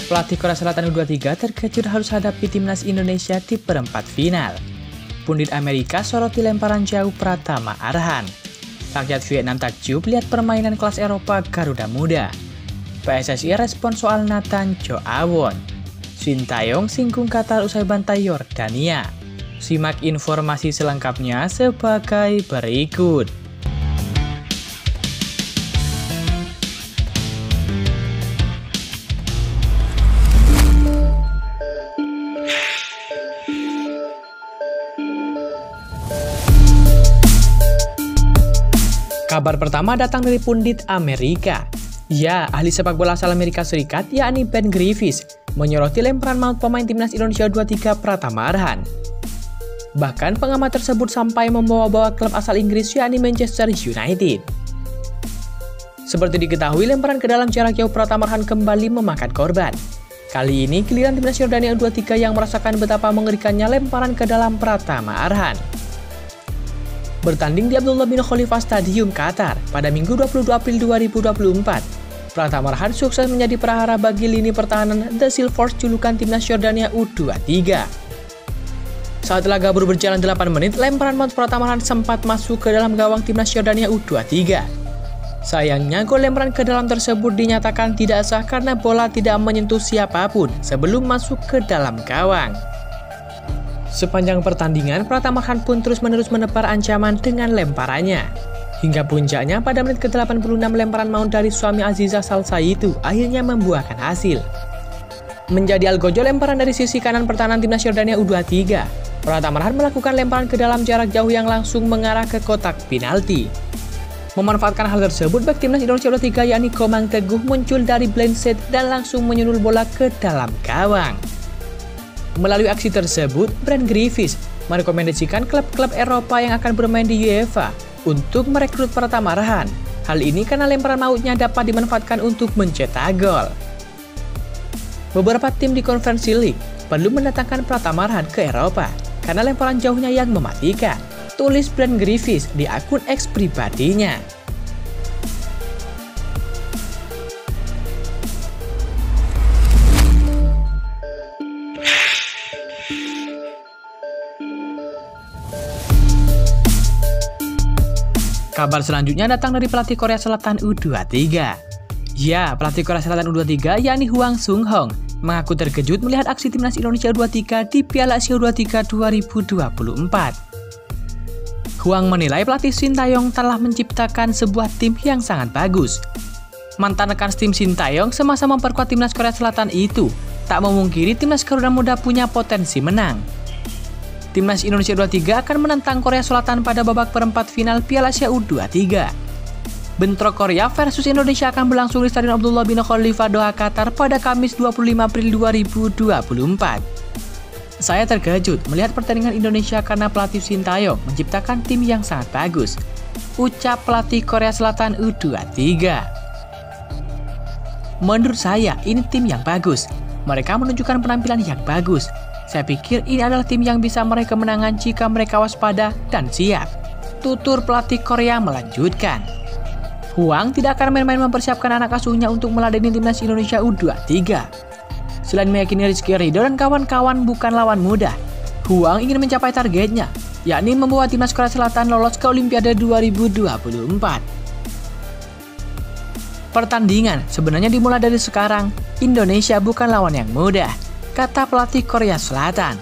Pelatih Korea Selatan U23 terkejut harus hadapi timnas Indonesia di perempat final. Pundit Amerika soroti lemparan jauh Pratama Arhan. Rakyat Vietnam takjub lihat permainan kelas Eropa Garuda Muda. PSSI respon soal Nathan Choawon. Sintayong singgung Qatar usai bantai Yordania. Simak informasi selengkapnya sebagai berikut. Kabar pertama datang dari pundit Amerika. Ya, ahli sepak bola asal Amerika Serikat yakni Ben Griffiths menyoroti lemparan maut pemain timnas Indonesia U23 Pratama Arhan. Bahkan pengamat tersebut sampai membawa-bawa klub asal Inggris yakni Manchester United. Seperti diketahui, lemparan ke dalam jarak jauh Pratama Arhan kembali memakan korban. Kali ini giliran timnas Yordania U23 yang merasakan betapa mengerikannya lemparan ke dalam Pratama Arhan. Bertanding di Abdullah bin Khalifa Stadium, Qatar pada Minggu 22 April 2024, Pratama Arhan sukses menjadi perahara bagi lini pertahanan The Silvers julukan timnas Yordania U23. Saat laga baru berjalan 8 menit, lemparan maut Pratama Arhan sempat masuk ke dalam gawang timnas Yordania U23. Sayangnya, gol lemparan ke dalam tersebut dinyatakan tidak sah karena bola tidak menyentuh siapapun sebelum masuk ke dalam gawang. Sepanjang pertandingan, Pratama Arhan pun terus-menerus menebar ancaman dengan lemparannya. Hingga puncaknya pada menit ke-86 lemparan maut dari suami Aziza Salsa itu akhirnya membuahkan hasil. Menjadi algojo lemparan dari sisi kanan pertahanan timnas Yordania U23, Pratama Arhan melakukan lemparan ke dalam jarak jauh yang langsung mengarah ke kotak penalti. Memanfaatkan hal tersebut, bek timnas Indonesia U23 yakni Komang Teguh muncul dari blind set dan langsung menyundul bola ke dalam gawang. Melalui aksi tersebut, Ben Griffiths merekomendasikan klub-klub Eropa yang akan bermain di UEFA untuk merekrut Pratama Arhan. Hal ini karena lemparan mautnya dapat dimanfaatkan untuk mencetak gol. Beberapa tim di Conference League perlu mendatangkan Pratama Arhan ke Eropa karena lemparan jauhnya yang mematikan, tulis Ben Griffiths di akun X pribadinya. Kabar selanjutnya datang dari pelatih Korea Selatan U23. Ya, pelatih Korea Selatan U23 yakni Hwang Sung-hong mengaku terkejut melihat aksi timnas Indonesia U23 di Piala Asia U23 2024. Hwang menilai pelatih Sintayong telah menciptakan sebuah tim yang sangat bagus. Mantan rekan tim Sintayong semasa memperkuat timnas Korea Selatan itu tak memungkiri timnas Garuda Muda punya potensi menang. Timnas Indonesia U23 akan menentang Korea Selatan pada babak perempat final Piala Asia U23. Bentrok Korea versus Indonesia akan berlangsung di Stadion Abdullah bin Khalifa Doha, Qatar pada Kamis 25 April 2024. Saya terkejut melihat pertandingan Indonesia karena pelatih Sintayong menciptakan tim yang sangat bagus, ucap pelatih Korea Selatan U23. Menurut saya, ini tim yang bagus. Mereka menunjukkan penampilan yang bagus. Saya pikir ini adalah tim yang bisa meraih kemenangan jika mereka waspada dan siap, tutur pelatih Korea melanjutkan. Hwang tidak akan main-main mempersiapkan anak asuhnya untuk meladeni timnas Indonesia U23. Selain meyakini Rizky Ridho dan kawan-kawan bukan lawan mudah, Hwang ingin mencapai targetnya, yakni membawa timnas Korea Selatan lolos ke Olimpiade 2024. Pertandingan sebenarnya dimulai dari sekarang. Indonesia bukan lawan yang mudah, kata pelatih Korea Selatan.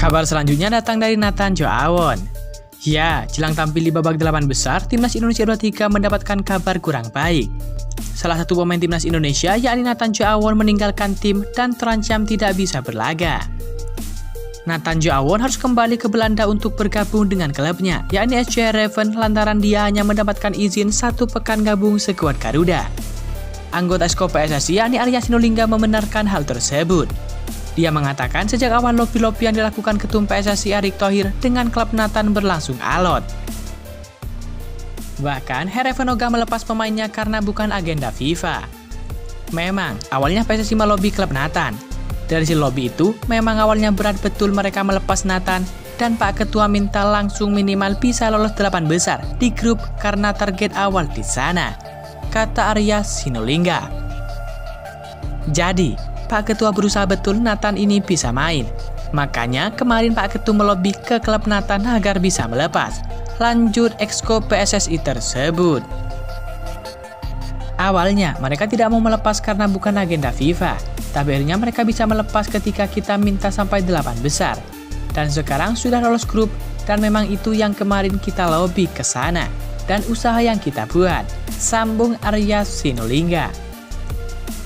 Kabar selanjutnya datang dari Nathan Choawon. Ya, jelang tampil di babak 8 besar, timnas Indonesia U23 mendapatkan kabar kurang baik. Salah satu pemain timnas Indonesia, yakni Nathan Choawon, meninggalkan tim dan terancam tidak bisa berlaga. Nathan Choawon harus kembali ke Belanda untuk bergabung dengan klubnya, yakni SC Raven, lantaran dia hanya mendapatkan izin 1 pekan gabung skuad Garuda. Anggota Esko PSSI, yakni Arya Sinulinga, membenarkan hal tersebut. Dia mengatakan sejak awal lobi-lobi yang dilakukan Ketum PSSI Erick Thohir dengan klub Nathan berlangsung alot. Bahkan, Hereven Oga melepas pemainnya karena bukan agenda FIFA. Memang, awalnya PSSI melobi klub Nathan. Dari si lobby itu, memang awalnya berat betul mereka melepas Nathan, dan Pak Ketua minta langsung minimal bisa lolos 8 besar di grup karena target awal di sana, kata Arya Sinulinga. Jadi, Pak Ketua berusaha betul Nathan ini bisa main. Makanya kemarin Pak Ketua melobi ke klub Nathan agar bisa melepas. Lanjut Exco PSSI tersebut. Awalnya mereka tidak mau melepas karena bukan agenda FIFA, tapi akhirnya mereka bisa melepas ketika kita minta sampai 8 besar. Dan sekarang sudah lolos grup, dan memang itu yang kemarin kita lobby ke sana, dan usaha yang kita buat, sambung Arya Sinulinga.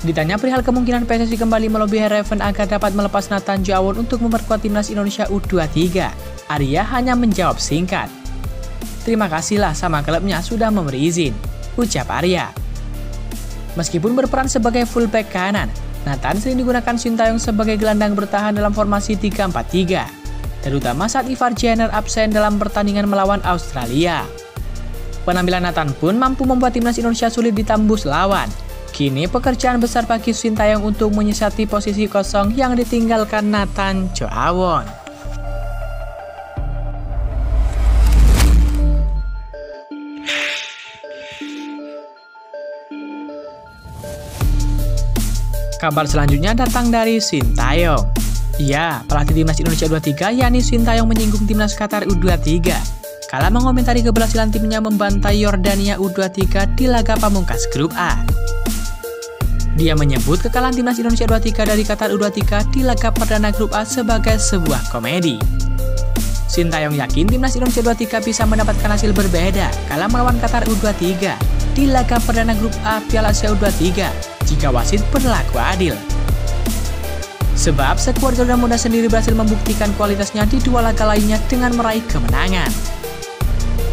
Ditanya perihal kemungkinan PSSI kembali melobi Heerenveen agar dapat melepas Nathan Jawon untuk memperkuat timnas Indonesia U23, Arya hanya menjawab singkat, "Terima kasihlah sama klubnya sudah memberi izin," ucap Arya. Meskipun berperan sebagai fullback kanan, Nathan sering digunakan Sintayong sebagai gelandang bertahan dalam formasi 3-4-3, terutama saat Ivar Jenner absen dalam pertandingan melawan Australia. Penampilan Nathan pun mampu membuat timnas Indonesia sulit ditembus lawan. Kini pekerjaan besar bagi Sintayong untuk menyiasati posisi kosong yang ditinggalkan Nathan Jawon. Kabar selanjutnya datang dari Sintayong. Ya, pelatih timnas Indonesia U23 yakni Sintayong menyinggung timnas Qatar U23 kala mengomentari keberhasilan timnya membantai Yordania U23 di laga pamungkas grup A. Dia menyebut kekalahan timnas Indonesia U23 dari Qatar U23 di laga perdana grup A sebagai sebuah komedi. Sintayong yakin timnas Indonesia U23 bisa mendapatkan hasil berbeda kala melawan Qatar U23 di laga perdana grup A Piala Asia U23 jika wasit berlaku adil. Sebab skuad Garuda Muda sendiri berhasil membuktikan kualitasnya di 2 laga lainnya dengan meraih kemenangan.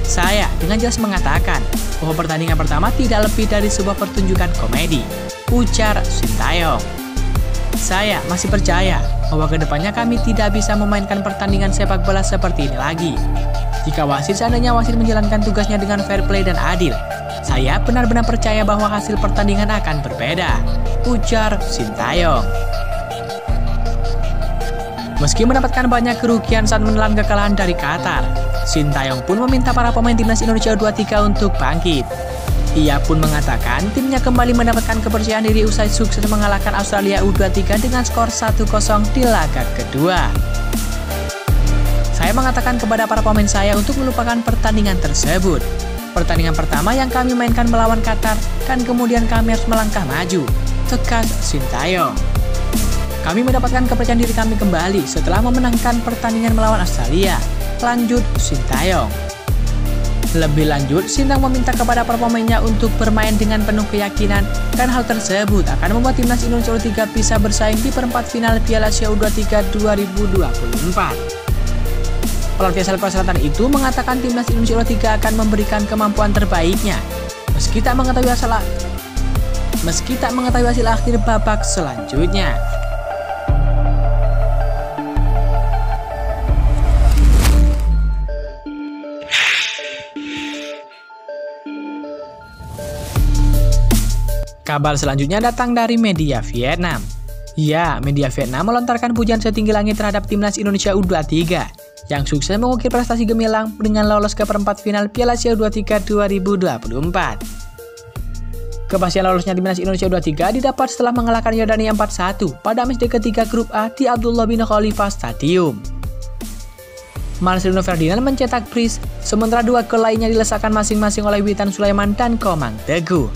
Saya dengan jelas mengatakan bahwa pertandingan pertama tidak lebih dari sebuah pertunjukan komedi, ujar Sintayong. Saya masih percaya bahwa kedepannya kami tidak bisa memainkan pertandingan sepak bola seperti ini lagi. Jika seandainya wasit menjalankan tugasnya dengan fair play dan adil, saya benar-benar percaya bahwa hasil pertandingan akan berbeda, ujar Sintayong. Meski mendapatkan banyak kerugian saat menelan kekalahan dari Qatar, Sintayong pun meminta para pemain timnas Indonesia U23 untuk bangkit. Ia pun mengatakan timnya kembali mendapatkan kepercayaan diri usai sukses mengalahkan Australia U23 dengan skor 1-0 di laga kedua. Saya mengatakan kepada para pemain saya untuk melupakan pertandingan tersebut. Pertandingan pertama yang kami mainkan melawan Qatar dan kemudian kami harus melangkah maju, tegas Sintayong. Kami mendapatkan kepercayaan diri kami kembali setelah memenangkan pertandingan melawan Australia, lanjut Sintayong. Lebih lanjut, Sintayong meminta kepada para pemainnya untuk bermain dengan penuh keyakinan dan hal tersebut akan membuat timnas Indonesia U23 bisa bersaing di perempat final Piala Asia U23 2024. Pelatih asal Korea Selatan itu mengatakan timnas Indonesia U23 akan memberikan kemampuan terbaiknya meski tak mengetahui hasil akhir babak selanjutnya. Kabar selanjutnya datang dari media Vietnam. Ya, media Vietnam melontarkan pujian setinggi langit terhadap timnas Indonesia U23 yang sukses mengukir prestasi gemilang dengan lolos ke perempat final Piala Asia U23 2024. Kepastian lolosnya timnas Indonesia U23 didapat setelah mengalahkan Yordania 4-1 pada match ketiga grup A di Abdullah bin Khalifa Stadium. Marcelino Ferdinand mencetak brace, sementara 2 gol lainnya dilesakan masing-masing oleh Witan Sulaiman dan Komang Teguh.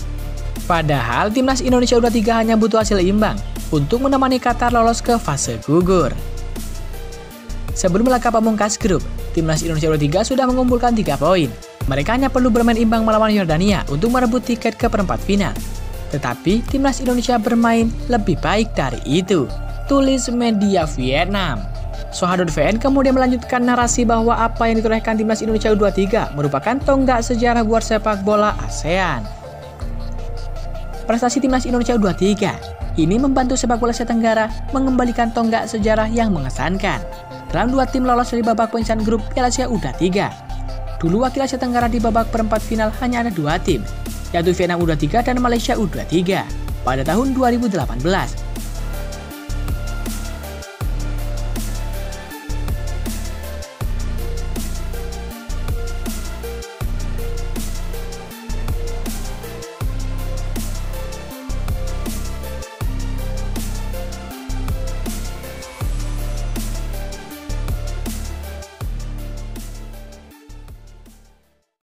Padahal timnas Indonesia U23 hanya butuh hasil imbang untuk menemani Qatar lolos ke fase gugur. Sebelum laga pamungkas grup, timnas Indonesia U23 sudah mengumpulkan 3 poin. Mereka hanya perlu bermain imbang melawan Yordania untuk merebut tiket ke perempat final. Tetapi timnas Indonesia bermain lebih baik dari itu, tulis media Vietnam. Soha.vn kemudian melanjutkan narasi bahwa apa yang ditorehkan timnas Indonesia U23 merupakan tonggak sejarah buat sepak bola ASEAN. Prestasi timnas Indonesia U23 ini membantu sepak bola Asia Tenggara mengembalikan tonggak sejarah yang mengesankan. Dalam 2 tim lolos dari babak penyisihan grup Piala Asia U23. Dulu wakil Asia Tenggara di babak perempat final hanya ada 2 tim, yaitu Vietnam U23 dan Malaysia U23 pada tahun 2018.